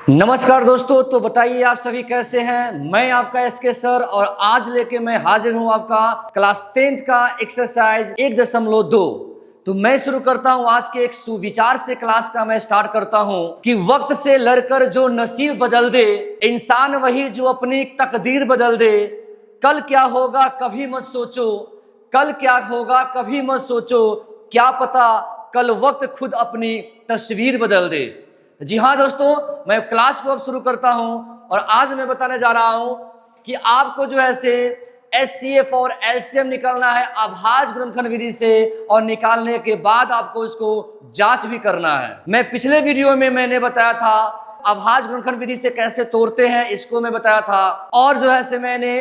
नमस्कार दोस्तों, तो बताइए आप सभी कैसे हैं। मैं आपका एसके सर और आज लेके मैं हाजिर हूं आपका क्लास 10th का एक्सरसाइज 1.2। तो मैं शुरू करता हूं आज के एक सुविचार से। क्लास का मैं स्टार्ट करता हूं कि वक्त से लड़कर जो नसीब बदल दे, इंसान वही जो अपनी तकदीर बदल दे। कल क्या होगा कभी मत सोचो, कल क्या होगा कभी मत सोचो, क्या पता कल वक्त खुद अपनी तस्वीर बदल दे। जी हाँ दोस्तों, मैं क्लास को अब शुरू करता हूं और आज मैं बताने जा रहा हूं कि आपको जो है से एचसीएफ और एलसीएम निकालना है अभाज्य गुणनखंड विधि से, और निकालने के बाद आपको इसको जांच भी करना है। मैं पिछले वीडियो में मैंने बताया था अभाज्य गुणनखंड विधि से कैसे तोड़ते हैं, इसको मैं बताया था। और जो है से मैंने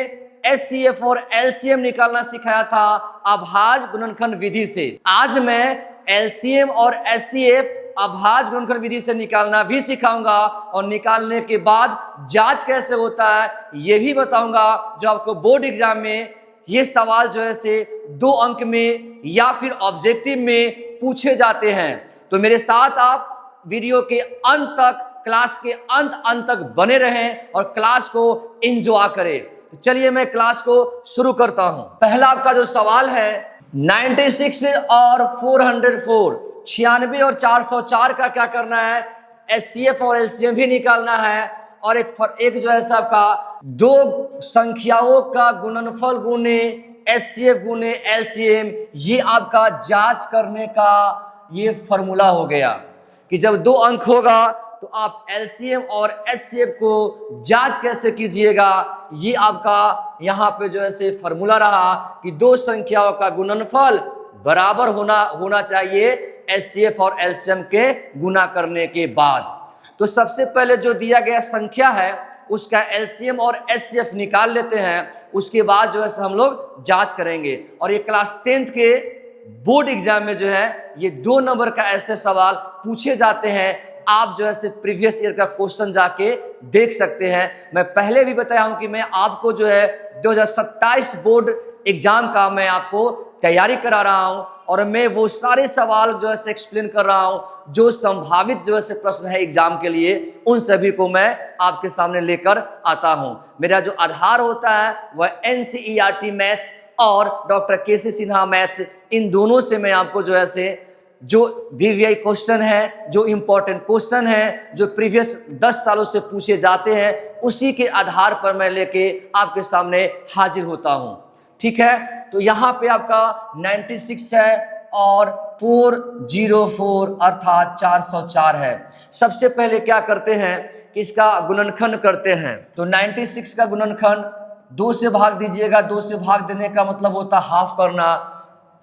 एचसीएफ और एलसीएम निकालना सिखाया था अभाज्य गुणनखंड विधि से। आज मैं एलसीएम और एचसीएफ अभाज्य गुणनखंड विधि से निकालना भी सिखाऊंगा और निकालने के बाद जांच कैसे होता है ये भी बताऊंगा, जो आपको बोर्ड एग्जाम में ये सवाल जो है से 2 अंक में या फिर ऑब्जेक्टिव में पूछे जाते हैं। तो मेरे साथ आप वीडियो के अंत तक, क्लास के अंत तक बने रहें और क्लास को एंजॉय करें। तो चलिए मैं क्लास को शुरू करता हूं। पहला आपका जो सवाल है 96 और 404, 96 और 404 का क्या करना है, एचसीएफ और एलसीएम भी निकालना है। और एक जो है आपका 2 संख्याओं का गुणनफल गुने एचसीएफ गुने एलसीएम, ये आपका जांच करने का ये फॉर्मूला हो गया कि जब 2 अंक होगा तो आप एलसीएम और एचसीएफ को जांच कैसे कीजिएगा। ये आपका यहाँ पे जो है फॉर्मूला रहा कि 2 संख्याओं का गुणनफल बराबर होना चाहिए एचसीएफ और एलसीएम के गुना करने के बाद। तो सबसे पहले जो दिया गया संख्या है उसका एलसीएम और एचसीएफ निकाल लेते हैं, उसके बाद जो है हम लोग जांच करेंगे। और ये क्लास 10th के बोर्ड एग्जाम में जो है ये 2 नंबर का ऐसे सवाल पूछे जाते हैं। आप जो है प्रीवियस ईयर का क्वेश्चन जाके देख सकते हैं। मैं पहले भी बताया हूं कि मैं आपको जो है 2027 बोर्ड एग्जाम का मैं आपको तैयारी करा रहा हूं और मैं वो सारे सवाल जो है एक्सप्लेन कर रहा हूं जो संभावित जो है प्रश्न है एग्जाम के लिए, उन सभी को मैं आपके सामने लेकर आता हूं। मेरा जो आधार होता है वह एनसीईआरटी मैथ्स और डॉक्टर केसी सिन्हा मैथ्स, इन दोनों से मैं आपको जो है जो वीवीआई क्वेश्चन है, जो इंपॉर्टेंट क्वेश्चन है, जो प्रीवियस 10 सालों से पूछे जाते हैं, उसी के आधार पर मैं लेके आपके सामने हाजिर होता हूं। ठीक है, तो यहाँ पे आपका 96 है और 404 अर्थात 404 है। सबसे पहले क्या करते हैं कि इसका गुणनखंड करते हैं। तो 96 का गुणनखंड 2 से भाग दीजिएगा। 2 से भाग देने का मतलब होता हाफ करना,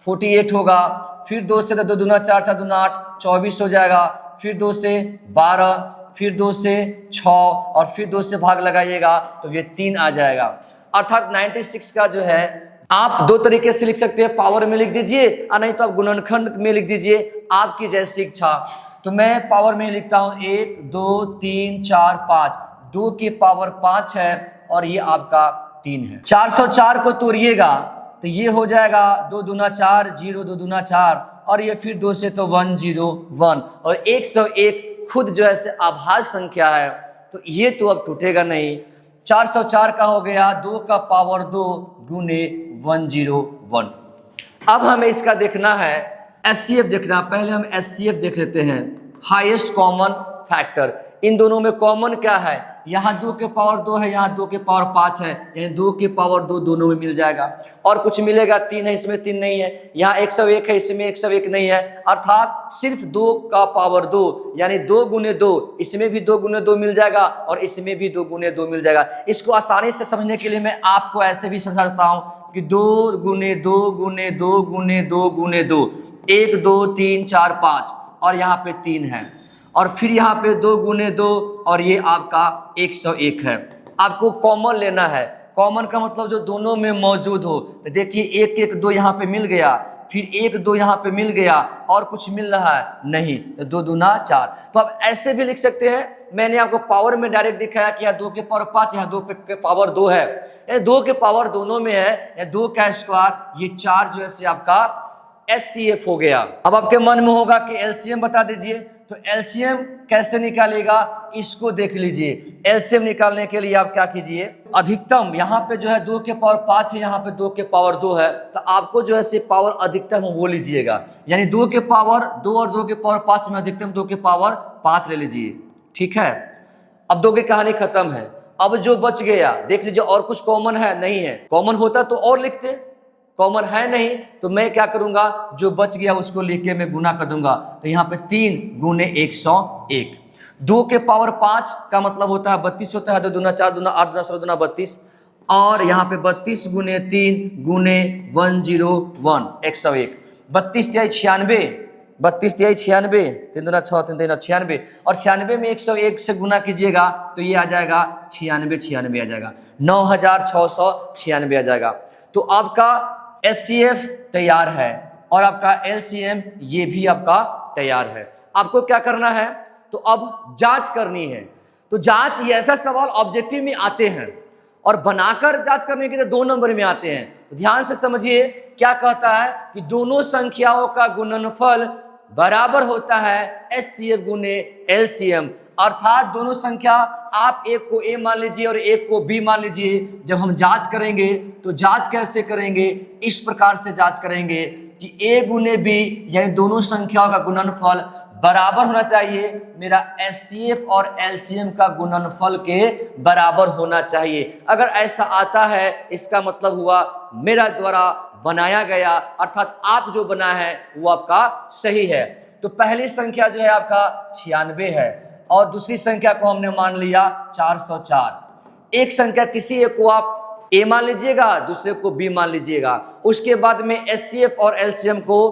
48 होगा। फिर 2 से 2 दूना 4, 4 दूना 8, 24 हो जाएगा। फिर 2 से 12, फिर 2 से 6 और फिर 2 से भाग लगाइएगा तो ये 3 आ जाएगा। अर्थात 96 का जो है आप 2 तरीके से लिख सकते हैं, पावर में लिख दीजिए और नहीं तो आप गुणनखंड में लिख दीजिए, आपकी जैसी इच्छा। तो मैं पावर में लिखता हूं 1 2 3 4 5, 2 की पावर 5 है और ये आपका 3 है। 404 को तोड़िएगा तो ये हो जाएगा 2 दूना 4, 0 2 दूना 4 और ये फिर 2 से तो 101 और 101 खुद जो है अभाज्य संख्या है तो ये तो अब टूटेगा नहीं। 404 का हो गया 2 का पावर 2 गुने 101। अब हमें इसका देखना है एचसीएफ देखना। पहले हम एचसीएफ देख लेते हैं, हाईएस्ट कॉमन फैक्टर। इन दोनों में कॉमन क्या है, यहाँ 2 के पावर 2 है, यहाँ 2 के पावर 5 है, यहाँ 2 के पावर 2 दोनों में मिल जाएगा। और कुछ मिलेगा, 3 है इसमें 3 नहीं है, यहाँ 101 है इसमें 101 नहीं है। अर्थात सिर्फ 2 का पावर 2 यानी 2 गुने 2, इसमें भी 2 गुने 2 मिल जाएगा और इसमें भी 2 गुने 2 मिल जाएगा। इसको आसानी से समझने के लिए मैं आपको ऐसे भी समझा सकता हूँ कि 2 गुने 2 गुने 2 गुने 2 गुने 2, 1 2 3 4 5 और यहाँ पे 3 है और फिर यहाँ पे 2 गुने 2 और ये आपका 101 है। आपको कॉमन लेना है। कॉमन का मतलब जो दोनों में मौजूद हो। तो देखिए 1 1 2 यहाँ पे मिल गया, फिर 1 2 यहाँ पे मिल गया और कुछ मिल रहा है नहीं, तो 2 दूना 4। तो आप ऐसे भी लिख सकते हैं। मैंने आपको पावर में डायरेक्ट दिखाया कि यहाँ 2 के पावर 5, यहाँ 2 के पावर 2 है, 2 के पावर दोनों में है, 2 का स्क्वायर, ये 4 जो है आपका एचसीएफ हो गया। अब आपके मन में होगा कि एलसीएम बता दीजिए। तो एलसीएम कैसे निकालेगा इसको देख लीजिए। एलसीएम निकालने के लिए आप क्या कीजिए, अधिकतम यहाँ पे जो है 2 के पावर 5 है, यहाँ पे 2 के पावर 2 है, तो आपको जो है पावर अधिकतम वो लीजिएगा, यानी 2 के पावर 2 और 2 के पावर 5 में अधिकतम 2 के पावर 5 ले लीजिए। ठीक है, अब 2 की कहानी खत्म है। अब जो बच गया देख लीजिए, और कुछ कॉमन है नहीं है, कॉमन होता तो और लिखते, कॉमन है नहीं, तो मैं क्या करूंगा, जो बच गया उसको लिख के मैं गुना कर दूंगा। तो यहाँ पे 3 गुने 101, 2 के पावर 5 का मतलब होता है 32 होता है, 2 दूना 4 दूना 8 दूना 16 दूना 32, और यहाँ पे 32 गुने 3 गुने 101 101, 32 तिहाई 96, 32 तिहाई 96, 3 दूना 6 3 दूना 96, और 96 में 101 से गुना कीजिएगा तो ये आ जाएगा 96 आ जाएगा, 9696 आ जाएगा। तो आपका एचसीएफ तैयार है और आपका एलसीएम ये भी आपका तैयार है। आपको क्या करना है, तो अब जांच करनी है। तो जांच ये ऐसा सवाल ऑब्जेक्टिव में आते हैं और बनाकर जांच करने के लिए 2 नंबर में आते हैं। तो ध्यान से समझिए क्या कहता है कि दोनों संख्याओं का गुणनफल बराबर होता है एचसीएफ गुने एलसीएम, अर्थात दोनों संख्या आप एक को ए मान लीजिए और एक को बी मान लीजिए। जब हम जांच करेंगे तो जांच कैसे करेंगे, इस प्रकार से जांच करेंगे कि ए गुने बी यानी दोनों संख्याओं का गुणनफल बराबर होना चाहिए, मेरा एचसीएफ और एलसीएम का गुणनफल के बराबर होना चाहिए। अगर ऐसा आता है इसका मतलब हुआ मेरा द्वारा बनाया गया, अर्थात आप जो बना है वो आपका सही है। तो पहली संख्या जो है आपका 96 है और दूसरी संख्या को हमने मान लिया 404। एक संख्या किसी एक को आप ए मान लीजिएगा, दूसरे को बी मान लीजिएगा, उसके बाद में एचसीएफ और एलसीएम को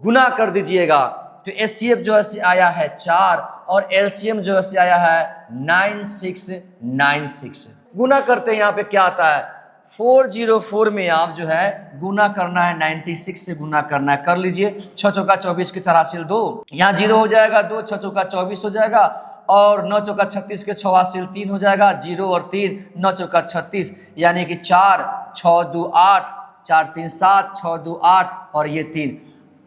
गुना कर दीजिएगा। तो एचसीएफ जो है आया है 4 और एलसीएम जो है आया है 9696। गुना करते हैं, यहाँ पे क्या आता है 404 में आप जो है गुना करना है 96 से गुना करना है, कर लीजिए। 6 चौका 24 के 84 2, यहाँ 0 हो जाएगा, 2 6 चौका 24 हो जाएगा, और 9 चौका 36 के 86 3 हो जाएगा, 0 और 3 9 चौका 36, यानी कि 4 6 2 8 4 3 7 6 2 8 और ये 3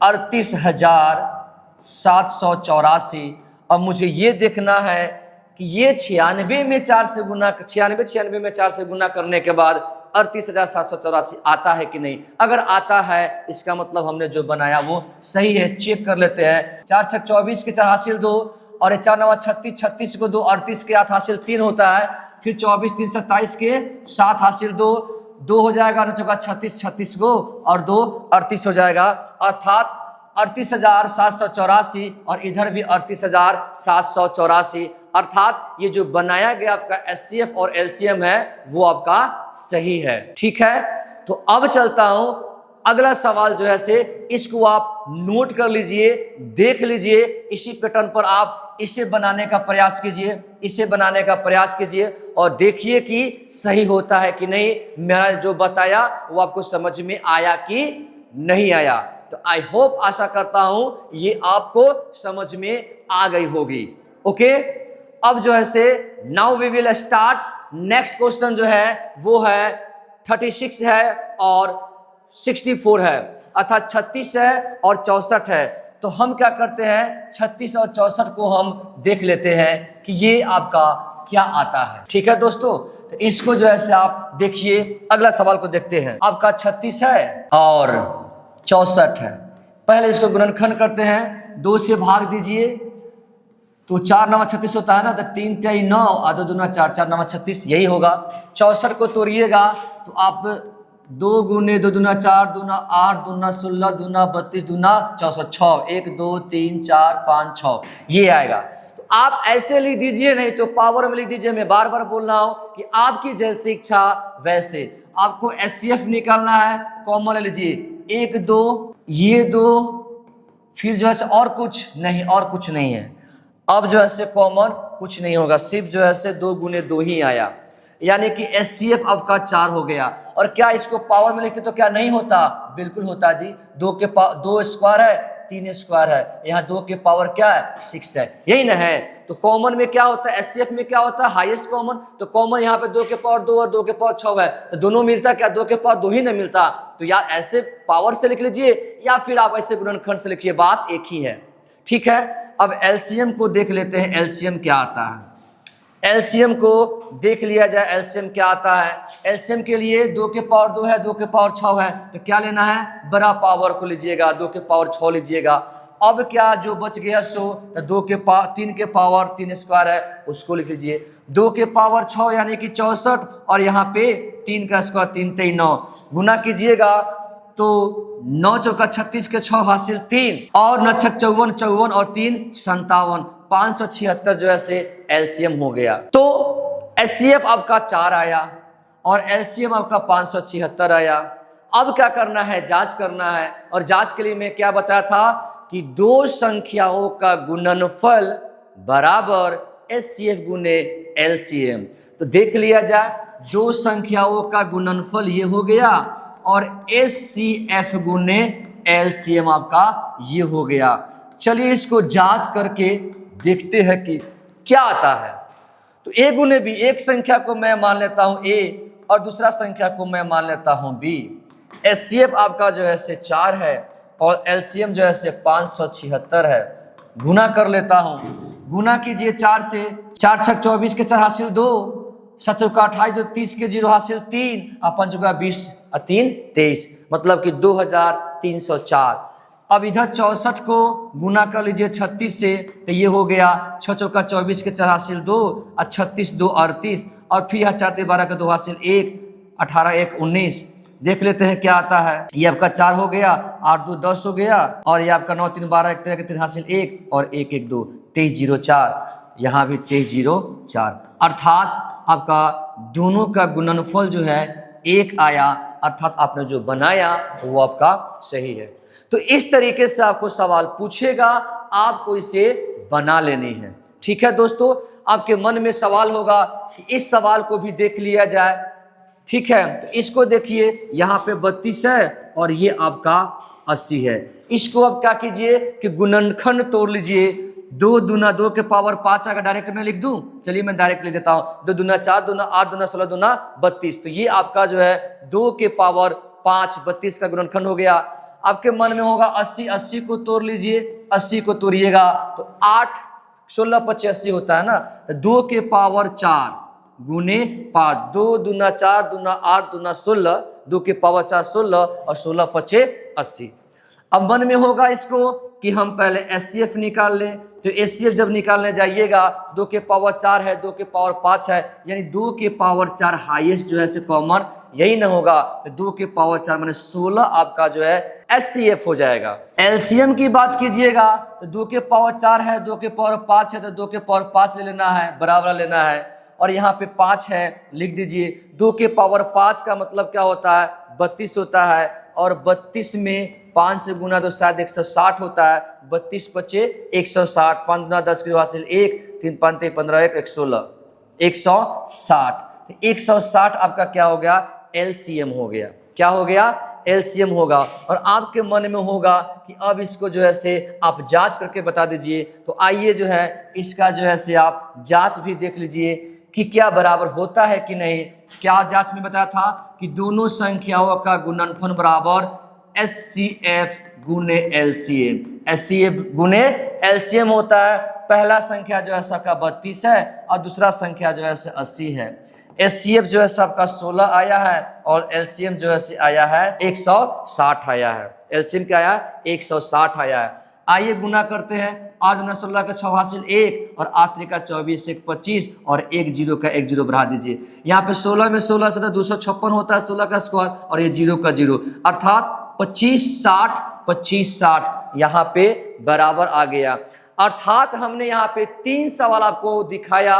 38,784। अब मुझे ये देखना है कि ये 96 में 4 से गुना 96 में 4 से गुना करने के बाद 38,784 आता है कि नहीं। अगर आता है इसका मतलब हमने जो बनाया वो सही है। चेक कर लेते हैं। 4 6 24 के 4 हासिल 2 और 4 9 36 36 को 2 38 के 8 हासिल 3 होता है, फिर 24 3 27 के 7 हासिल 2 2 हो जाएगा, 9 चौका 36 36 को और 2 38 हो जाएगा, अर्थात 38,784 और इधर भी 38,784, अर्थात ये जो बनाया गया आपका एचसीएफ और एलसीएम है वो आपका सही है। ठीक है, तो अब चलता हूं अगला सवाल जो है से इसको आप नोट कर लीजिए, देख लीजिए, इसी पैटर्न पर आप इसे बनाने का प्रयास कीजिए, इसे बनाने का प्रयास कीजिए और देखिए कि सही होता है कि नहीं। मैंने जो बताया वो आपको समझ में आया कि नहीं आया। तो आई होप, आशा करता हूं ये आपको समझ में आ गई होगी। ओके, अब जो है से now we will start. Next question जो है वो है 36 है और 64 है, अर्थात 36 है और 64 है। तो हम क्या करते हैं, 36 और 64 को हम देख लेते हैं कि ये आपका क्या आता है। ठीक है दोस्तों, तो इसको जो है से आप देखिए। अगला सवाल को देखते हैं। आपका 36 है और 64 है। पहले इसको गुणनखंड करते हैं, 2 से भाग दीजिए तो 4 9 36 होता है ना, तो 3 तिहाई 9 और 2 दूना 4 4 9 36 यही होगा। 64 को तोड़िएगा तो आप 2 गुने 2 दूना 4 दूना 8 दूना 16 दूना 32 दूना 64 6 1 2 3 4 5 6 ये आएगा। तो आप ऐसे लिख दीजिए, नहीं तो पावर में लिख दीजिए। मैं बार बार बोल रहा हूं कि आपकी जैसी इच्छा वैसे। आपको एचसीएफ निकालना है, कॉमन ले लीजिए 1 2 ये 2, फिर जो है और कुछ नहीं, और कुछ नहीं है। अब जो है से कॉमन कुछ नहीं होगा, सिर्फ जो है से 2 गुने 2 ही आया, यानी कि एचसीएफ आपका 4 हो गया। और क्या इसको पावर में लिखते तो क्या नहीं होता, बिल्कुल होता जी। 2 स्क्वायर है 3 स्क्वायर है, यहाँ 2 के पावर क्या है 6 है, यही ना है। तो कॉमन में क्या होता है, एचसीएफ में क्या होता है हाईएस्ट कॉमन। तो कॉमन यहाँ पे 2 के पावर 2 और 2 के पावर 6 है, तो दोनों मिलता क्या, 2 के पावर 2 ही नहीं मिलता। तो या ऐसे पावर से लिख लीजिए या फिर आप ऐसे गुणनखंड से लिखिए, बात एक ही है। ठीक है, अब एलसीएम को देख लेते हैं, एलसीएम क्या आता है। एलसीएम को देख लिया जाए, एलसीएम क्या आता है। एलसीएम के लिए 2 के पावर 2 है, 2 के पावर 6 है, तो क्या लेना है, बड़ा पावर को लीजिएगा, 2 के पावर 6 लीजिएगा। अब क्या जो बच गया सो 3 के पावर 3 स्क्वायर है, उसको लिख लीजिए। 2 के पावर 6 यानी कि 64, और यहाँ पे 3 का स्क्वायर 3 3 9 गुना कीजिएगा तो 9 चौका 36 के 6 हासिल 3, और 9 छक 54, 54 और 3 57, 576 जो है से एलसीएम हो गया। तो एचसीएफ आपका 4 आया और एलसीएम आपका 576 आया। अब क्या करना है, जांच करना है, और जांच के लिए मैं क्या बताया था कि 2 संख्याओं का गुणनफल बराबर एचसीएफ गुने एलसीएम। तो देख लिया जाए, 2 संख्याओं का गुणनफल ये हो गया और एचसीएफ गुने एलसीएम आपका ये हो गया। चलिए इसको जांच करके देखते हैं कि क्या आता है। तो ए गुने बी, एक संख्या को मैं मान लेता हूं ए और दूसरा संख्या को मैं मान लेता हूं बी। एचसीएफ आपका जो है से 4 है और एलसीएम जो है से 576 है। गुना कर लेता हूं, गुना कीजिए 4 से, 4 छक 24 के 4 हासिल 2, 7 चौका 28 जो 30 के 0 हासिल 3, 5 चौका 20 और 3 23, मतलब कि 2304। अब इधर 64 को गुना कर लीजिए 36 से, तो ये हो गया 6 चौका 24 के 4 हासिल 2 और 36 2 38, और फिर यहाँ 4 12 के 2 हासिल 1, 18 1 19। देख लेते हैं क्या आता है। ये आपका 4 हो गया, 8 2 10 हो गया, और ये आपका 9 3 12 1 3 हासिल 1 और 1 1 2 23 0 4, यहाँ भी 23 0 4, अर्थात आपका दोनों का गुणनफल जो है 1 आया, अर्थात आपने जो बनाया वो आपका सही है। तो इस तरीके से आपको सवाल पूछेगा, आपको इसे बना लेनी है। ठीक है दोस्तों, आपके मन में सवाल होगा कि इस सवाल को भी देख लिया जाए। ठीक है, तो इसको देखिए, यहाँ पे 32 है और ये आपका 80 है। इसको आप क्या कीजिए कि गुणनखंड तोड़ लीजिए। 2 दूना 2 के पावर 5 अगर डायरेक्ट में लिख दूं, चलिए मैं डायरेक्ट ले देता हूं। 2 दूना 4 दूना 8 दूना 16 दूना 32, तो ये आपका जो है 2 के पावर 5 32 का गुणनखंड हो गया। आपके मन में होगा 80, 80 को तोड़ लीजिए, 80 को तोड़िएगा तो 8 16 25 80 होता है ना, तो 2 के पावर 4 गुने 5, 2 दूना 4 दूना 8 दूना 16, 2 के पावर 4 16 और 16 25 80। अब मन में होगा इसको कि हम पहले एचसीएफ निकाल लें, तो एचसीएफ जब निकालने जाइएगा 2 के पावर 4 है, 2 के पावर 5 है, यानी 2 के पावर 4 हाईएस्ट जो है से कॉमन यही ना होगा, तो 2 के पावर 4 माने 16 आपका जो है एचसीएफ हो जाएगा। एलसीएम की बात कीजिएगा तो 2 के पावर 4 है, 2 के पावर 5 है, तो 2 के पावर 5 ले लेना है, बराबर लेना है, और यहाँ पे 5 है, लिख दीजिए। 2 के पावर 5 का मतलब क्या होता है, 32 होता है, और 32 में 5 से गुना तो शायद 160 होता है, 32 25 160, 5 गुना 10 के हासिल 1, 3 5 3 15 1 116 160। 160 आपका क्या हो गया, एलसीएम हो गया। क्या हो गया, एलसीएम होगा। और आपके मन में होगा कि अब इसको जो है से आप जांच करके बता दीजिए। तो आइए जो है इसका जो है से आप जांच भी देख लीजिए कि क्या बराबर होता है कि नहीं। क्या जांच में बताया था कि दोनों संख्याओं का गुणनफल बराबर एचसीएफ गुने एलसीएम, एचसीएफ गुने एलसीएम होता है। पहला संख्या जो है सबका 32 है और दूसरा संख्या जो है 80 है। एचसीएफ जो है सबका 16 आया है और एलसीएम जो है आया है 160 आया है। एलसीएम क्या आया, 160 आया है। आइए गुना करते हैं। 8 गुना 16 का 6 हासिल 1 और 8 3 का 24 1 25 और 1 0 का 1 0 बढ़ा दीजिए। यहाँ पे 16 में 16 से 256 होता है 16 का स्क्वायर, और ये 0 का 0, अर्थात 25 60 25 60 यहाँ पे बराबर आ गया। अर्थात हमने यहाँ पे 3 सवाल आपको दिखाया,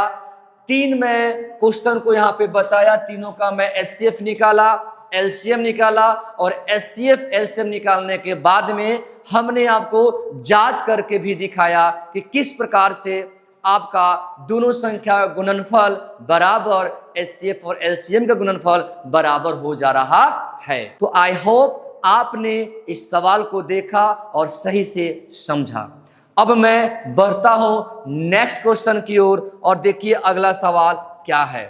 3 में क्वेश्चन को यहाँ पे बताया, तीनों का मैं एचसीएफ निकाला, एलसीएम निकाला, और एचसीएफ एलसीएम निकालने के बाद में हमने आपको जांच करके भी दिखाया कि किस प्रकार से आपका दोनों संख्या गुणनफल बराबर एचसीएफ और एलसीएम का गुणनफल बराबर हो जा रहा है। तो आई होप आपने इस सवाल को देखा और सही से समझा। अब मैं बढ़ता हूं नेक्स्ट क्वेश्चन की ओर, और देखिए अगला सवाल क्या है।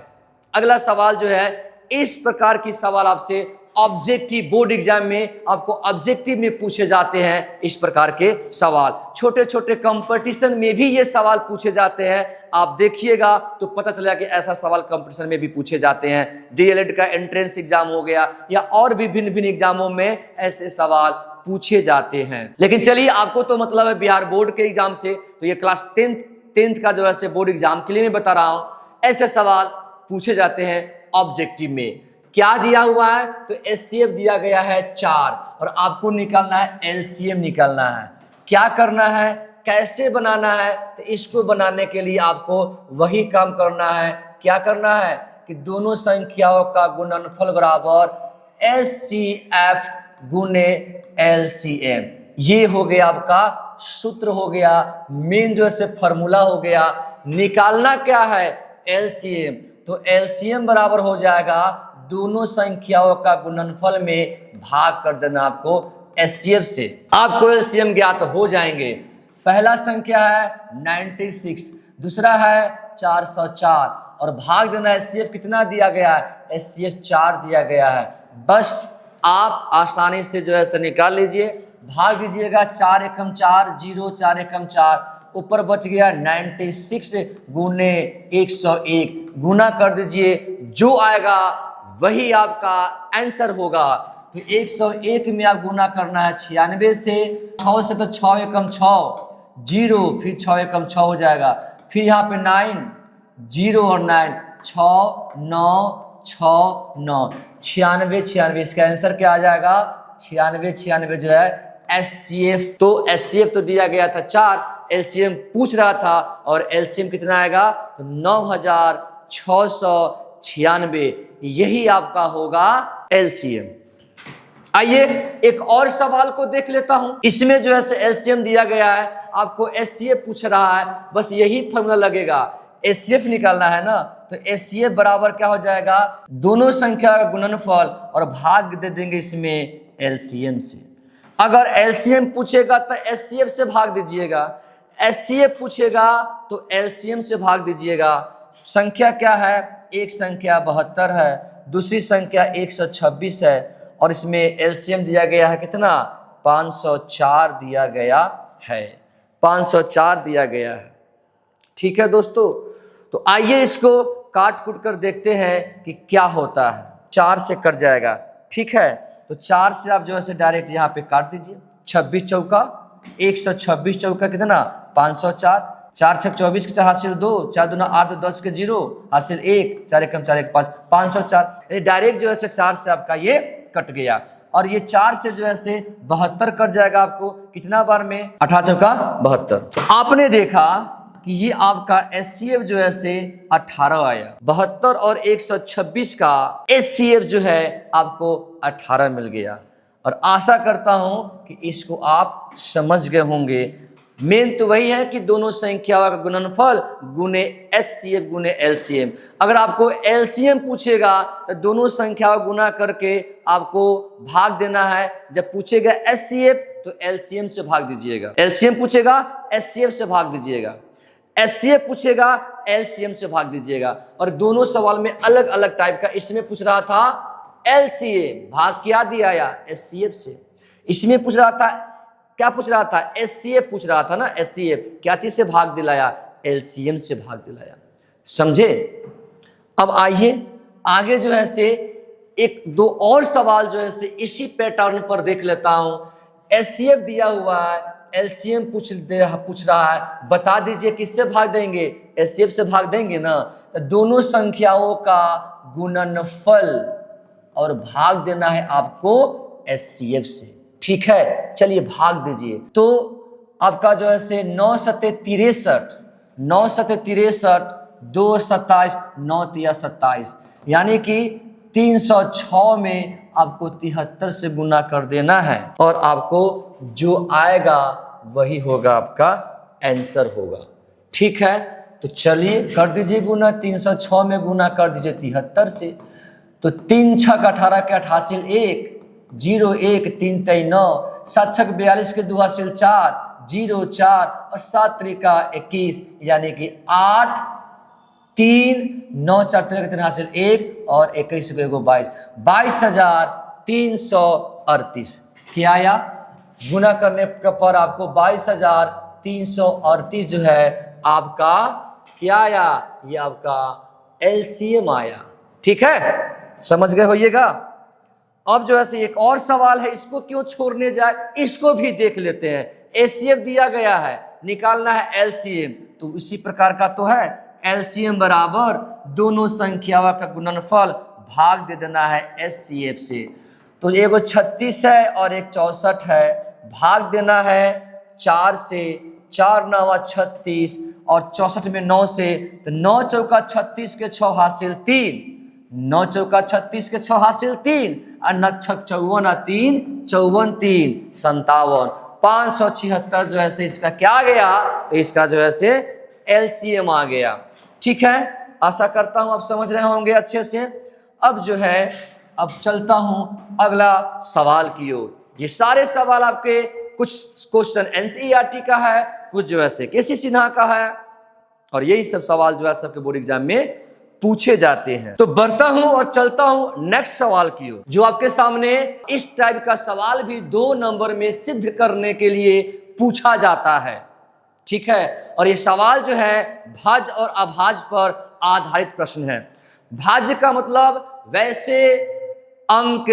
अगला सवाल जो है इस प्रकार की सवाल आपसे ऑब्जेक्टिव बोर्ड एग्जाम में आपको ऑब्जेक्टिव में पूछे जाते हैं इस प्रकार के सवाल। छोटे छोटे कंपटीशन में भी ये सवाल पूछे जाते हैं। आप देखिएगा तो पता चलेगा कि ऐसा सवाल कंपटीशन में भी पूछे जाते हैं। डीएलएड का एंट्रेंस एग्जाम हो गया या और भी भिन्न भिन्न एग्जामों में ऐसे सवाल पूछे जाते हैं। लेकिन चलिए, आपको तो मतलब है बिहार बोर्ड के एग्जाम से, तो ये क्लास टेंथ का जो है बोर्ड एग्जाम के लिए मैं बता रहा हूं, ऐसे सवाल पूछे जाते हैं ऑब्जेक्टिव में। क्या दिया हुआ है? तो एचसीएफ दिया गया है 4 और आपको निकालना है एलसीएम निकालना है। क्या करना है, कैसे बनाना है? तो इसको बनाने के लिए आपको वही काम करना है। क्या करना है कि दोनों संख्याओं का गुणनफल बराबर एचसीएफ गुने एलसीएम। ये हो गया आपका सूत्र, हो गया मेन जो है फॉर्मूला हो गया। निकालना क्या है? एलसीएम। तो एलसीएम बराबर हो जाएगा दोनों संख्याओं का गुणनफल में भाग कर देना आपको एचसीएफ से। आपको एलसीएम ज्ञात हो जाएंगे। पहला संख्या है 96, दूसरा है 404 और भाग देना एचसीएफ कितना दिया गया है? एचसीएफ 4 दिया गया है। बस आप आसानी से जो है निकाल लीजिए, भाग दीजिएगा। 4 एकम 4, 0, 4 एकम 4, ऊपर बच गया 96 गुने 101, गुना कर दीजिए, जो आएगा वही आपका आंसर होगा। तो 101 में आप गुना करना है 96 से, 6 से तो 6 एकम 6, 0, फिर 6 एकम 6 हो जाएगा, फिर यहाँ पे 9, 0 और 9, 6, 9, 6, 9, 96, 96। इसका आंसर क्या आ जाएगा? 96, 96 जो है एचसीएफ। तो एचसीएफ तो दिया गया था 4, एलसीएम पूछ रहा था और एलसीएम कितना आएगा? तो 9696, यही आपका होगा एलसीएम। आइए एक और सवाल को देख लेता हूं। इसमें जो है एलसीएम दिया गया है, आपको एचसीएफ पूछ रहा है, बस यही फॉर्मूला लगेगा। एचसीएफ निकालना है ना, तो एचसीएफ बराबर क्या हो जाएगा? दोनों संख्या का गुणनफल और भाग दे देंगे इसमें एलसीएम से। अगर एलसीएम पूछेगा तो एचसीएफ से भाग दीजिएगा, एचसीएफ पूछेगा तो एलसीएम से भाग दीजिएगा। संख्या क्या है? एक संख्या 72 है, दूसरी संख्या 126 है और इसमें एलसीएम दिया गया है कितना? 504 दिया गया है, 504 दिया गया है। ठीक है दोस्तों, तो आइए इसको काट कूट कर देखते हैं कि क्या होता है। 4 से कट जाएगा, ठीक है, तो 4 से आप जो है डायरेक्ट यहाँ पे काट दीजिए। 26 चौका 126 चौका कितना? 504, 4 छक 24 के 4 हासिल 2, 4 दूना 8, 10 के 0 हासिल 1, 4 एकम 4 एक 5, 504। डायरेक्ट जो है 4 से आपका ये कट गया और ये 4 से जो है 72 कट जाएगा आपको कितना बार में? 18 चौका 72। आपने देखा कि ये आपका एचसीएफ जो है 18 आया। 72 और 126 का एचसीएफ जो है आपको 18 मिल गया और आशा करता हूं कि इसको आप समझ गए होंगे। मेन तो वही है कि दोनों संख्याओं का गुणनफल गुने एचसीएफ गुने एलसीएम। अगर आपको एलसीएम पूछेगा तो दोनों संख्याओं गुना करके आपको भाग देना है। जब पूछेगा एचसीएफ तो एलसीएम से भाग दीजिएगा, एलसीएम पूछेगा एचसीएफ से भाग दीजिएगा, एचसीएफ पूछेगा एलसीएम से भाग दीजिएगा। और दोनों सवाल में अलग अलग टाइप का, इसमें पूछ रहा था एलसीएम, भाग क्या दिया एचसीएफ से। इसमें पूछ रहा था, क्या पूछ रहा था? एचसीएफ पूछ रहा था ना, एचसीएफ क्या चीज से भाग दिलाया? एलसीएम से भाग दिलाया। समझे? अब आइए आगे जो है एक दो और सवाल जो है इसी पैटर्न पर देख लेता हूं। एचसीएफ दिया हुआ है, एलसीएम पूछ रहा है, बता दीजिए किससे भाग देंगे? एचसीएफ से भाग देंगे ना। तो दोनों संख्याओं का गुणनफल और भाग देना है आपको एचसीएफ से। ठीक है, चलिए भाग दीजिए। तो आपका जो है 9 सते 63, 9 सते 63, 2 27, 9 तिया 27, यानी कि 306 में आपको 73 से गुना कर देना है और आपको जो आएगा वही होगा आपका आंसर होगा। ठीक है, तो चलिए कर दीजिए गुना। 306 में गुना कर दीजिए 73 से, तो 3 छक 18 के 88 1, 0 1, 3 3 9, 7 छक 42 के 2 हासिल 4, 0 4 और 7 त्रिका 21, यानी कि 8 3 9 4 3 हासिल 1 और 21 को 22, 22,338। क्या आया? गुना करने पर आपको 22,338 जो है आपका क्या आया? ये आपका एलसीएम आया। ठीक है, समझ गए होइएगा। अब जो है एक और सवाल है, इसको क्यों छोड़ने जाए, इसको भी देख लेते हैं। एचसीएफ दिया गया है, निकालना है एलसीएम, तो इसी प्रकार का तो है। एलसीएम बराबर दोनों संख्याओं का गुणनफल भाग दे देना है एचसीएफ से। तो एगो 36 है और एक 64 है, भाग देना है 4 से, 4 9 36 और 64 में 9 से, तो 9 चौका 36 के 6 हासिल 3, 9 चौका 36 के 6 हासिल 3 और 9 छक 54 और 3 54 3 57, 576 जो है से इसका क्या आ गया? तो इसका जो है से एलसीएम आ गया। ठीक है, आशा करता हूं आप समझ रहे होंगे अच्छे से। अब जो है अब चलता हूं अगला सवाल की ओर। ये सारे सवाल आपके कुछ क्वेश्चन एनसीईआरटी का है, कुछ जो है से केसी सिन्हा का है, और यही सब सवाल जो है सबके बोर्ड एग्जाम में पूछे जाते हैं। तो बढ़ता हूं और चलता हूं नेक्स्ट सवाल की ओर, जो आपके सामने इस टाइप का सवाल भी 2 नंबर में सिद्ध करने के लिए पूछा जाता है। ठीक है, और ये सवाल जो है भाज्य और अभाज्य पर आधारित प्रश्न है। भाज्य का मतलब वैसे अंक,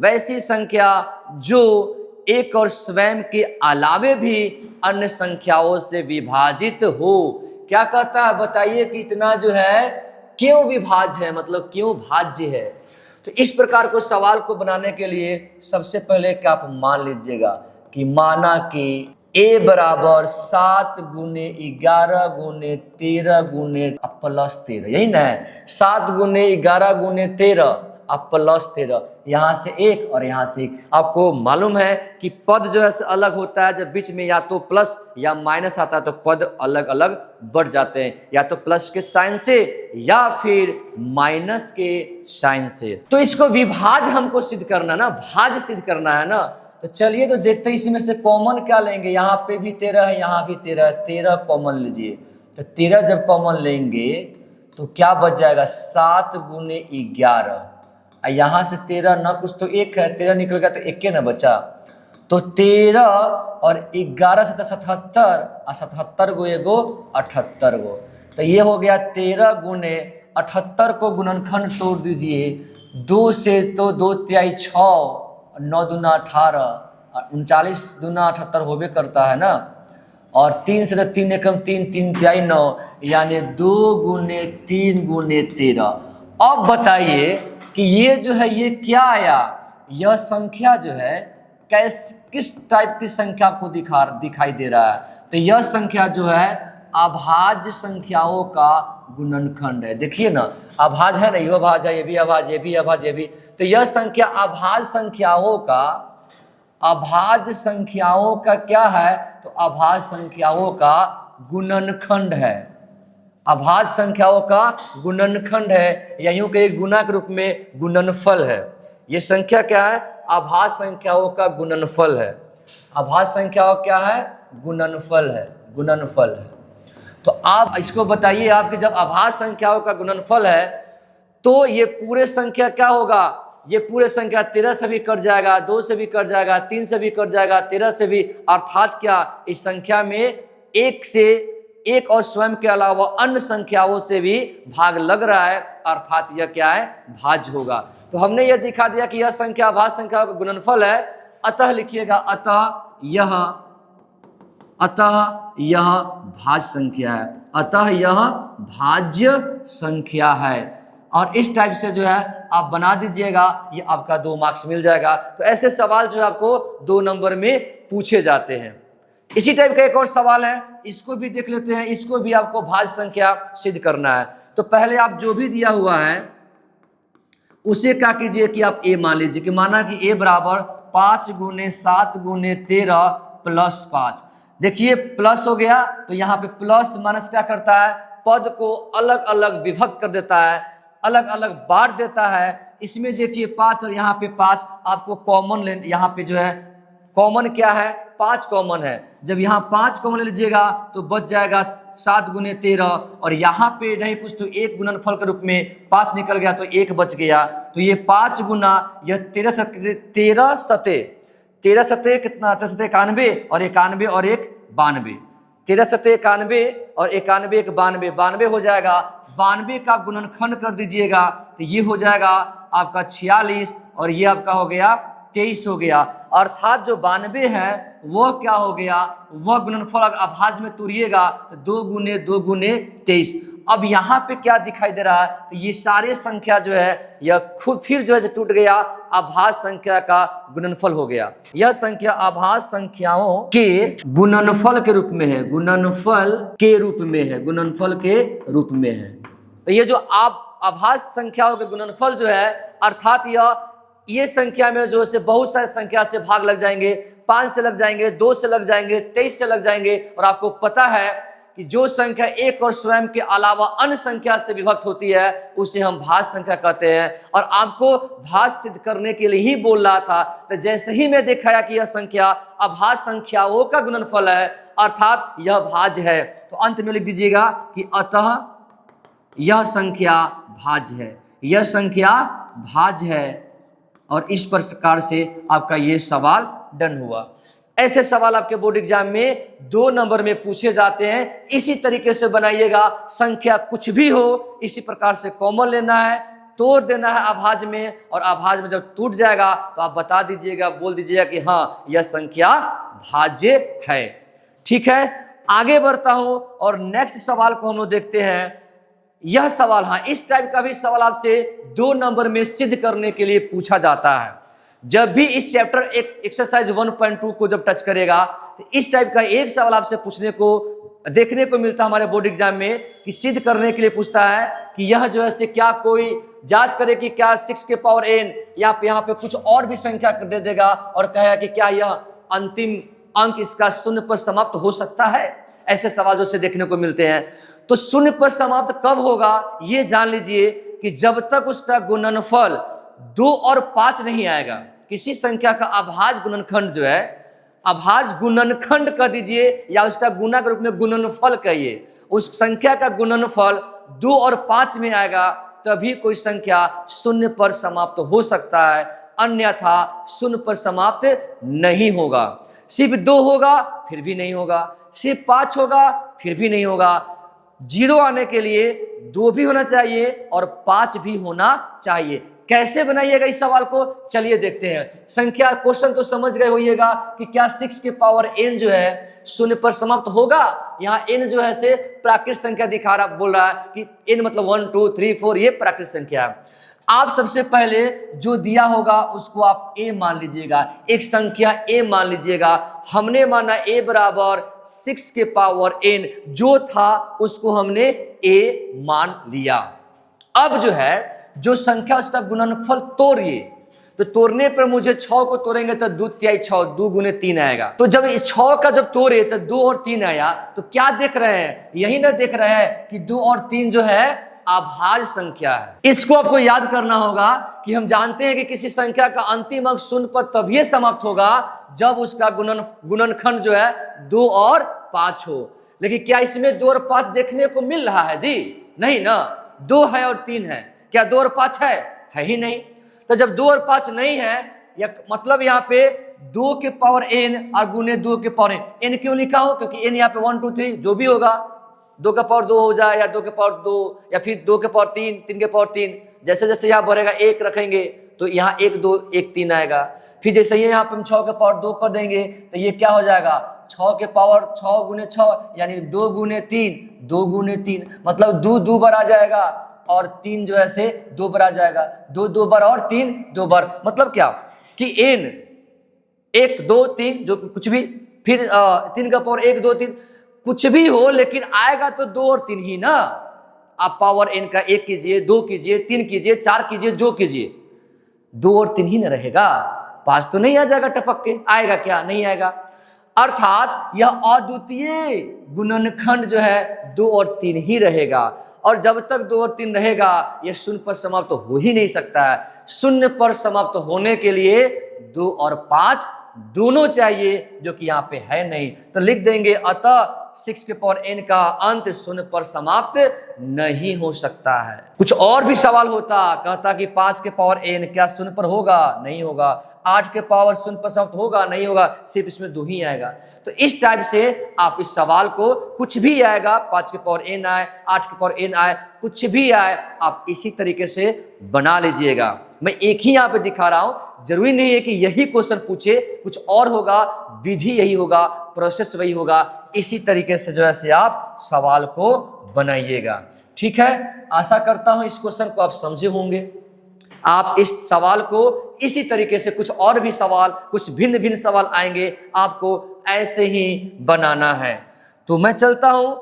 वैसी संख्या जो एक और स्वयं के अलावे भी अन्य संख्याओं से विभाजित हो। क्या कहता है बताइए कि इतना जो है क्यों विभाज्य है, मतलब क्यों भाज्य है। तो इस प्रकार को सवाल को बनाने के लिए सबसे पहले क्या आप मान लीजिएगा कि माना कि a बराबर 7 गुने 11 गुने 13 गुने प्लस 13, यही ना है, 7 गुने 11 गुने 13 अब प्लस 13, यहाँ से 1 और यहाँ से 1। आपको मालूम है कि पद जो है अलग होता है, जब बीच में या तो प्लस या माइनस आता है तो पद अलग अलग बढ़ जाते हैं, या तो प्लस के साइन से या फिर माइनस के साइन से। तो इसको विभाज्य हमको सिद्ध करना ना, भाज्य सिद्ध करना है ना। तो चलिए तो देखते हैं इसमें से कॉमन क्या लेंगे। यहाँ पे भी 13 है, यहाँ भी 13 है, 13 कॉमन लीजिए। तो 13 जब कॉमन लेंगे तो क्या बच जाएगा? 7 गुने 11, यहाँ से 13 ना कुछ तो 1 है, 13 निकल गया तो 1 ना बचा। तो 13 और 11 से 77 और 77 गो एगो 78 गो। तो ये हो गया 13 गुने 78 को गुणनखंड तोड़ दीजिए, 2 से तो 2 तिहाई 6, 9 दूना 18 और 39 दूना 78 होबे करता है ना, और 3 से तो 3 एकम 3, 3 तिहाई 9, यानी 2 गुने 3 गुने 13। अब बताइए कि ये जो है ये क्या आया? यह संख्या जो है किस टाइप की संख्या आपको दिखाई दे रहा है? तो यह संख्या जो है अभाज्य संख्याओं का गुणनखंड है। देखिए ना, अभाज्य है ना, यह अभाज्य है, ये भी अभाज्य, ये भी अभाज्य, ये भी। तो यह संख्या अभाज्य संख्याओं का क्या है? तो अभाज्य संख्याओं का गुणनखंड है, अभाज्य संख्याओं का गुणनखंड है, या यूं कहीं गुना के रूप में गुणनफल है। ये संख्या क्या है? अभाज्य संख्याओं का गुणनफल है। अभाज्य संख्याओं क्या है? गुणनफल है, गुणनफल है। तो आप इसको बताइए, आपके जब अभाज्य संख्याओं का गुणनफल है तो ये पूरे संख्या क्या होगा? ये पूरे संख्या 13 से भी कट जाएगा, 2 से भी कट जाएगा, 3 से भी कट जाएगा, 13 से भी, अर्थात क्या इस संख्या में एक और स्वयं के अलावा अन्य संख्याओं से भी भाग लग रहा है, अर्थात यह क्या है? भाज्य होगा। तो हमने यह दिखा दिया कि यह संख्या अभाज्य संख्याओं का गुणनफल है। अतः लिखिएगा अतः यह भाज्य संख्या है, अतः यह भाज्य संख्या है। और इस टाइप से जो है आप बना दीजिएगा, ये आपका 2 मार्क्स मिल जाएगा। तो ऐसे सवाल जो है आपको 2 नंबर में पूछे जाते हैं। इसी टाइप का एक और सवाल है, इसको भी देख लेते हैं। इसको भी आपको भाज्य संख्या सिद्ध करना है। तो पहले आप जो भी दिया हुआ है उसे क्या कीजिए कि आप a मान लीजिए, कि माना कि a बराबर 5 गुने 7 गुने 13 प्लस 5। देखिए प्लस हो गया, तो यहाँ पे प्लस माइनस क्या करता है? पद को अलग अलग विभक्त कर देता है, अलग अलग बांट देता है। इसमें देखिए 5 और यहाँ पे 5 आपको कॉमन ले, यहाँ पे जो है कॉमन क्या है? 5 कॉमन है। जब यहाँ 5 कॉमन लीजिएगा तो बच जाएगा 7 गुने 13, और यहाँ पे नहीं कुछ तो एक गुणनफल के रूप में 5 निकल गया तो 1 बच गया। तो ये 5 गुना यह 13 सते 13 सते कितना, 13 सते 91 और 91 और 1 92, 13 सते 91 और 91 1 92, 92 हो जाएगा। 92 का गुणनखंड कर दीजिएगा तो ये हो जाएगा आपका 46 और ये आपका हो गया 23 हो गया। अर्थात जो 92 है वह क्या हो गया, वह गुणनफल अभाज्य में तोड़िएगा तो 2 गुने 2 गुने 23। अब यहाँ पे क्या दिखाई दे रहा है, तो ये सारे संख्या जो है यह खुद फिर जो है टूट गया, अभाज्य संख्या का गुणनफल हो गया। यह संख्या अभाज्य संख्याओं के गुणनफल के रूप में है, गुणनफल के रूप में है, गुणनफल के रूप में है। तो ये जो अभाज्य संख्याओं के गुणनफल जो है, अर्थात ये संख्या में जो से बहुत सारे संख्या से भाग लग जाएंगे, 5 से लग जाएंगे, 2 से लग जाएंगे, 23 से लग जाएंगे। और आपको पता है कि जो संख्या एक और स्वयं के अलावा अन्य संख्या से विभक्त होती है उसे हम भाज्य संख्या कहते हैं। और आपको भाज्य सिद्ध करने के लिए ही बोल रहा था, तो जैसे ही मैं दिखाया कि यह संख्या अभाज्य संख्याओं का गुणनफल है, अर्थात यह भाज्य है, तो अंत में लिख दीजिएगा कि अतः यह संख्या भाज्य है, यह संख्या भाज्य है। और इस प्रकार से आपका ये सवाल डन हुआ। ऐसे सवाल आपके बोर्ड एग्जाम में 2 नंबर में पूछे जाते हैं। इसी तरीके से बनाइएगा, संख्या कुछ भी हो इसी प्रकार से कॉमन लेना है, तोड़ देना है अभाज्य में, और अभाज्य में जब टूट जाएगा तो आप बता दीजिएगा, बोल दीजिएगा कि हाँ यह संख्या भाज्य है। ठीक है, आगे बढ़ता हूं और नेक्स्ट सवाल को हम लोग देखते हैं। यह सवाल, हाँ इस टाइप का भी सवाल आपसे 2 नंबर में सिद्ध करने के लिए पूछा जाता है। जब भी इस चैप्टर एक्सरसाइज 1.2 को जब टच करेगा तो इस टाइप का एक सवाल आपसे पूछने को देखने को मिलता है हमारे बोर्ड एग्जाम में, कि सिद्ध करने के लिए पूछता है कि यह जो है से क्या कोई जांच करे कि क्या 6 के पावर n या यहाँ पे कुछ और भी संख्या दे देगा और कहेगा कि क्या यह अंतिम अंक इसका 0 पर समाप्त हो सकता है। ऐसे सवाल जो से देखने को मिलते हैं। तो 0 पर समाप्त कब होगा ये जान लीजिए कि जब तक उसका गुणनफल 2 और 5 नहीं आएगा। किसी संख्या का अभाज्य गुणनखंड जो है, अभाज्य गुणनखंड कह दीजिए या उसका गुना के रूप में गुणनफल कहिए, उस संख्या का गुणनफल 2 और 5 में आएगा तभी कोई संख्या 0 पर समाप्त हो सकता है, अन्यथा 0 पर समाप्त नहीं होगा। सिर्फ 2 होगा फिर भी नहीं होगा, सिर्फ 5 होगा फिर भी नहीं होगा। 0 आने के लिए 2 भी होना चाहिए और 5 भी होना चाहिए। कैसे बनाइएगा इस सवाल को, चलिए देखते हैं। संख्या क्वेश्चन तो समझ गए होइएगा कि क्या 6 के पावर n जो है 0 पर समाप्त होगा। यहाँ n जो है से प्राकृत संख्या दिखा रहा, बोल रहा है कि n मतलब 1 2 3 4 ये प्राकृत संख्या है। आप सबसे पहले जो दिया होगा उसको आप a मान लीजिएगा, एक संख्या a मान लीजिएगा। हमने माना a बराबर 6 के पावर n, जो था उसको हमने a मान लिया। अब जो है जो संख्या उसका गुणनफल तोड़िए, तो तोड़ने पर मुझे 6 को तोड़ेंगे तो 2 तिहाई 6, 2 गुने 3 आएगा। तो जब इस 6 का जब तोड़े तो 2 और 3 आया, तो क्या देख रहे हैं, यही ना देख रहे हैं कि 2 और 3 जो है अभाज्य संख्या है। इसको आपको याद करना होगा कि हम जानते हैं कि किसी संख्या का अंतिम अंक 0 पर तभी समाप्त होगा जब उसका गुणनखंड जो है 2 और 5 हो। लेकिन क्या इसमें 2 और 5 देखने को मिल रहा है जी? नहीं ना, 2 है और 3 है। क्या 2 और 5 है ही नहीं। तो जब 2 और 5 नहीं है, या मतलब यहाँ पे 2 के पावर n और गुने 2 के पावर n क्यों लिखा हो, क्योंकि n यहाँ पे 1 2 3 जो भी होगा, 2 का पावर 2 हो जाए या 2 के पावर 2 या फिर 2 के पावर 3, 3 के पावर 3। जैसे जैसे यहाँ बढ़ेगा 1 रखेंगे तो यहाँ 1 2 1 3 आएगा। फिर जैसे ये यहाँ पे हम 6 के पावर 2 कर देंगे तो ये क्या हो जाएगा, 6 के पावर 6 गुने 6 यानी 2 गुने 3, 2 गुने 3 मतलब 2 2 बार आ जाएगा और 3 जो है से 2 बार आ जाएगा। 2 2 बार और 3 2 बार, मतलब क्या कि n 1 2 3 जो कुछ भी, फिर 3 का पावर 1 2 3 कुछ भी हो, लेकिन आएगा तो 2 और 3 ही ना। आप पावर n का 1 कीजिए, 2 कीजिए, 3 कीजिए, 4 कीजिए, जो कीजिए, 2 और 3 ही ना रहेगा। 5 तो नहीं आ जाएगा टपक के, आएगा क्या, नहीं आएगा। अर्थात यह अद्वितीय गुणनखंड जो है 2 और 3 ही रहेगा। और जब तक 2 और 3 रहेगा यह 0 पर समाप्त हो ही नहीं सकता है। 0 पर समाप्त होने के लिए 2 और 5 दोनों चाहिए, जो कि यहाँ पे है नहीं। तो लिख देंगे अतः 6 के पावर n का अंत शून्य पर समाप्त नहीं हो सकता है। कुछ और भी सवाल होता, कहता कि 5 के पावर n क्या शून्य पर होगा? नहीं होगा। 8 के पावर शून्य पर समाप्त होगा? नहीं होगा, सिर्फ इसमें 2 ही आएगा। तो इस टाइप से आप इस सवाल को, कुछ भी आएगा, 5 के पावर n आए, 8 के पावर n आए, कुछ भी आए, आप इसी तरीके से बना लीजिएगा। मैं एक ही यहाँ पे दिखा रहा हूं, जरूरी नहीं है कि यही क्वेश्चन पूछे, कुछ और होगा, विधि यही होगा, प्रोसेस वही होगा। इसी तरीके से जो है से आप सवाल को बनाइएगा। ठीक है, आशा करता हूं इस क्वेश्चन को आप समझे होंगे। आप इस सवाल को इसी तरीके से, कुछ और भी सवाल, कुछ भिन्न भिन्न सवाल आएंगे, आपको ऐसे ही बनाना है। तो मैं चलता हूं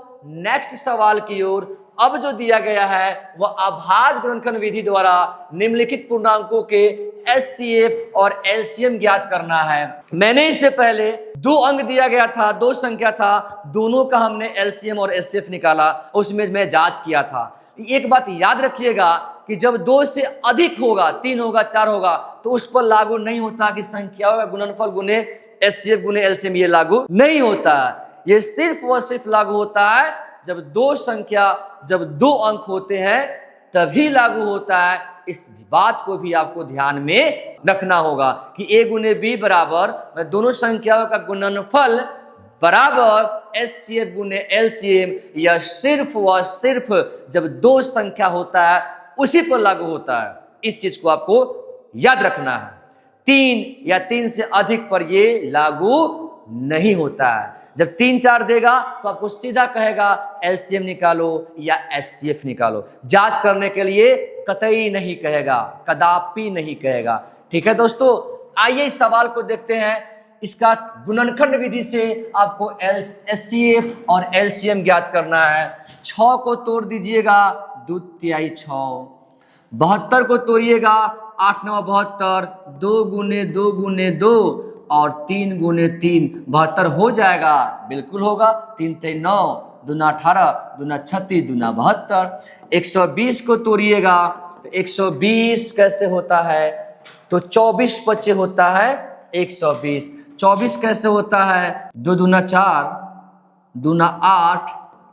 नेक्स्ट सवाल की ओर। अब जो दिया गया है वह अभाज्य गुणनखंड विधि द्वारा निम्नलिखित पूर्णांकों के एचसीएफ और एलसीएम ज्ञात करना है। मैंने इससे पहले 2 अंक दिया गया था, 2 संख्या था, दोनों का हमने एलसीएम और एचसीएफ निकाला, उसमें मैं जांच किया था। एक बात याद रखिएगा कि जब 2 से अधिक होगा, 3 होगा, 4 होगा, तो उस पर लागू नहीं होता कि संख्याओं का गुणनफल गुने एचसीएफ गुने एलसीएम, ये लागू नहीं होता। ये सिर्फ व सिर्फ लागू होता है जब 2 संख्या, जब 2 अंक होते हैं, तभी लागू होता है। इस बात को भी आपको ध्यान में रखना होगा कि a गुने b बराबर दोनों संख्याओं का गुणनफल बराबर एचसीएफ गुने एलसीएम, या सिर्फ व सिर्फ जब 2 संख्या होता है उसी पर लागू होता है। इस चीज को आपको याद रखना है। 3 या 3 से अधिक पर ये लागू नहीं होता है। जब 3 4 देगा तो आपको सीधा कहेगा एलसीएम निकालो या एचसीएफ निकालो। जांच करने के लिए कतई नहीं कहेगा, कदापि नहीं कहेगा। ठीक है दोस्तों, आइए इस सवाल को देखते हैं। इसका गुणनखंड विधि से आपको एचसीएफ और एलसीएम ज्ञात करना है। 6 को तोड़ दीजिएगा, 2 तिहाई 6। 72 को तोड़िएगा, 8 9 72, 2 गुने 2 गुने 2 और 3 गुने 3, 72 हो जाएगा, बिल्कुल होगा। 3 3 9, 2 18, 2 36, 2 72। 120 को तोड़िएगा तो 120 कैसे होता है? तो 24 25 होता है 120। 24 कैसे होता है? 2 दूना 4, 2 8,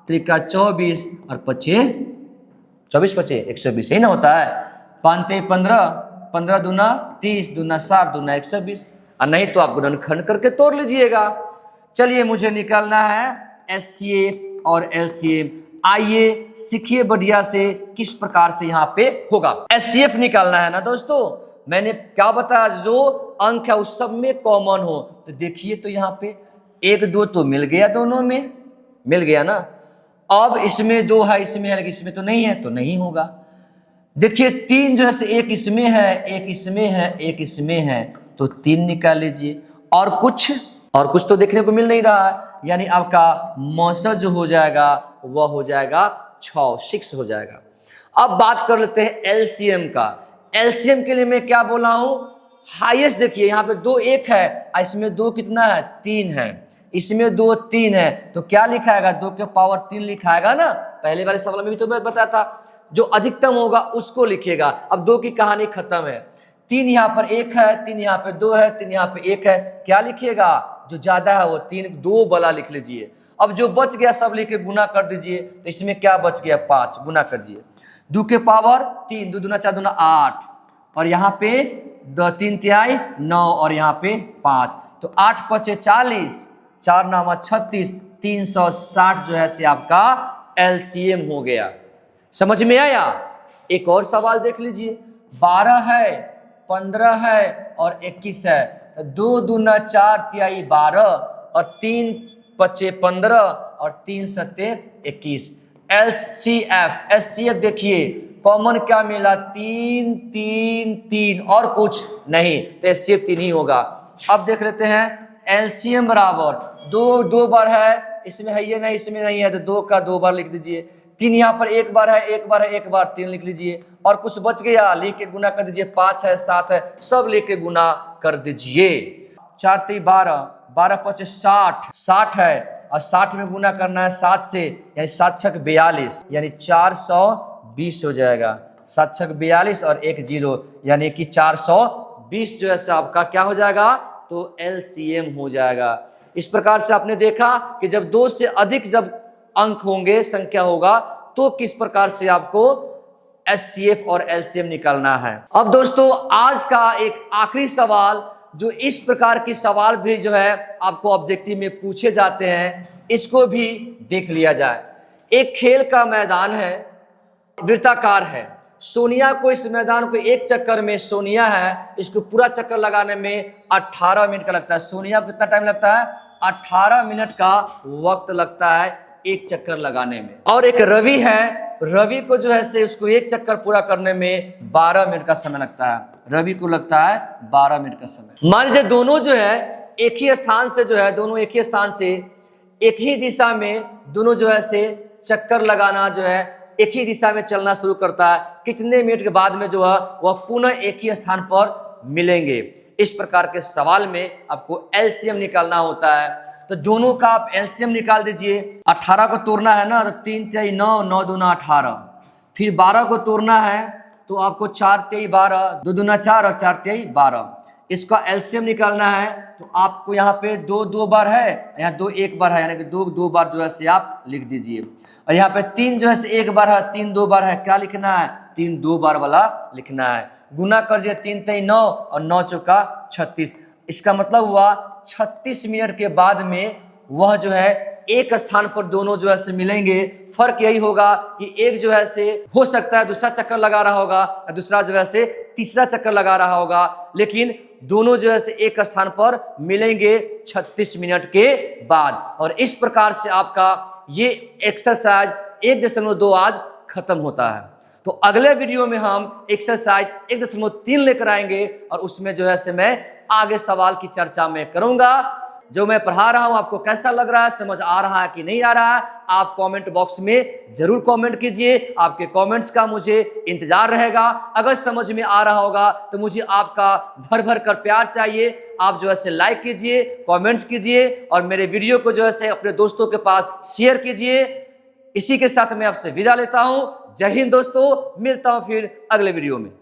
3 24 और 25 24 25 120 ही ना होता है। 5 15, 15 दूना 30, 2 7, 2 120। और नहीं तो आप गुणनखंड करके तोड़ लीजिएगा। चलिए, मुझे निकालना है एचसीएफ और एलसीएम। आइए सीखिए बढ़िया से किस प्रकार से यहाँ पे होगा। एचसीएफ निकालना है ना दोस्तों, मैंने क्या बताया, जो अंक है उस सब में कॉमन हो। तो देखिए, तो यहाँ पे 1 2 तो मिल गया, दोनों में मिल गया ना। अब इसमें 2 है, इसमें है, लेकिन इसमें तो नहीं है, तो नहीं होगा। देखिए 3 जो है, एक इसमें है, एक इसमें है, एक इसमें है, तो 3 निकाल लीजिए। और कुछ तो देखने को मिल नहीं रहा है, यानी आपका मौसर जो हो जाएगा वह हो जाएगा 6 हो जाएगा। अब बात कर लेते हैं एलसीएम का। एलसीएम के लिए मैं क्या बोला हूं? हाईएस्ट। देखिए यहाँ पे 2 1 है, इसमें 2 कितना है? 3 है, इसमें 2 3 है, तो क्या लिखाएगा? 2 के पावर 3 लिखाएगा ना। पहले वाले सवाल में भी तो मैं बताया था, जो अधिकतम होगा उसको लिखिएगा। अब 2 की कहानी खत्म है। 3 यहाँ पर 1 है, 3 यहाँ पे 2 है, 3 यहाँ पे 1 है, क्या लिखिएगा? जो ज्यादा है वो 3, 2 वाला लिख लीजिए। अब जो बच गया सब लिख के गुना कर दीजिए, तो इसमें क्या बच गया? 5, गुना कर दीजिए। 2 के पावर 3, 2 दूना 4 दूना 8, और यहाँ पे 2 3 तिहाई 9, और यहाँ पे 5, तो 8 5 40, 4 9 36, 360 जो है से आपका एलसीएम हो गया। समझ में आया? एक और सवाल देख लीजिए। 12 है, 15 है और 21 है, तो 2 दूना 4 तिहाई 12, और 3 5 15 और 3 7 21। एचसीएफ देखिए कॉमन क्या मिला? 3 3 3 और कुछ नहीं, तो एचसीएफ 3 ही होगा। अब देख लेते हैं एलसीएम बराबर 2 बार है, इसमें है ये नहीं, इसमें नहीं है, तो 2 का 2 बार लिख दीजिए। 3 यहाँ पर 1 बार है, 1 बार है, 1 बार 3 लिख लीजिए। और कुछ बच गया, लिख के गुना कर दीजिए। 5 है, 7 है, सब लिख के गुना कर दीजिए। 4 3 12, 12 5 60, 60 है, और 60 में गुना करना है 7 से, यानी 7 6 42, यानी 420 हो जाएगा। 7 6 42 और 1 0, यानी कि 420 जो है आपका क्या हो जाएगा? तो तो LCM हो जाएगा। इस प्रकार से आपने देखा कि जब 2 से अधिक जब अंक होंगे, संख्या होगा, तो किस प्रकार से आपको HCF और LCM निकालना है। अब दोस्तों आज का एक आखिरी सवाल, जो इस प्रकार की सवाल भी जो है आपको ऑब्जेक्टिव में पूछे जाते हैं, इसको भी देख लिया जाए। एक खेल का मैदान है, वृत्ताकार है। सोनिया को इस मैदान को एक चक्कर में, सोनिया है, इसको पूरा चक्कर लगाने में 18 मिनट का लगता है। सोनिया को कितना टाइम लगता है? 18 मिनट का वक्त लगता है एक चक्कर लगाने में। और एक रवि है, रवि को जो है से उसको एक चक्कर पूरा करने में 12 मिनट का समय लगता है। रवि को लगता है 12 मिनट का समय। मान लीजिए दोनों जो है एक ही स्थान से जो है, दोनों एक ही स्थान से एक ही दिशा में दोनों जो है से चक्कर लगाना जो है, एक ही दिशा में चलना शुरू करता है। कितने मिनट के बाद में जो है वह पुनः एक ही स्थान पर मिलेंगे। इस प्रकार के सवाल में आपको LCM निकालना होता है। तो दोनों का आप LCM निकाल दीजिए। 18 को तोड़ना है ना, तो 3 तिहाई 9, 9 दूना 18। फिर 12 को तोड़ना है तो आपको 4 तिहाई 12, 2 दूना 4 और 4 तिहाई 12। इसका LCM निकालना है तो आपको यहाँ पे 2 2 बार है, यहाँ 2 1 बार है, यानी कि 2 2 बार जो है से आप लिख दीजिए। और यहाँ पे 3 जो है से 1 बार है, 3 2 बार है। क्या लिखना है? 3 2 बार वाला लिखना है। गुना कर दिए 3 तिहाई 9 और 9 चौका 36। इसका मतलब हुआ 36 मिनट के बाद में वह जो है एक स्थान पर दोनों जो है से मिलेंगे। फर्क यही होगा कि एक जो है से हो सकता है दूसरा चक्कर लगा रहा होगा और दूसरा जो है से तीसरा चक्कर लगा रहा होगा, लेकिन दोनों जो है से एक स्थान पर मिलेंगे 36 मिनट के बाद। और इस प्रकार से आपका ये एक्सरसाइज 1.2 आज खत्म होता है। तो अगले वीडियो में हम एक्सरसाइज 1.3 लेकर आएंगे और उसमें जो है से मैं आगे सवाल की चर्चा में करूंगा। जो मैं पढ़ा रहा हूं आपको कैसा लग रहा है, समझ आ रहा है कि नहीं आ रहा है, आप कमेंट बॉक्स में जरूर कमेंट कीजिए। आपके कमेंट्स का मुझे इंतजार रहेगा। अगर समझ में आ रहा होगा तो मुझे आपका भर भर कर प्यार चाहिए। आप जो है से लाइक कीजिए, कमेंट्स कीजिए और मेरे वीडियो को जो है से अपने दोस्तों के पास शेयर कीजिए। इसी के साथ मैं आपसे विदा लेता हूं। जय हिंद दोस्तों, मिलता हूं फिर अगले वीडियो में।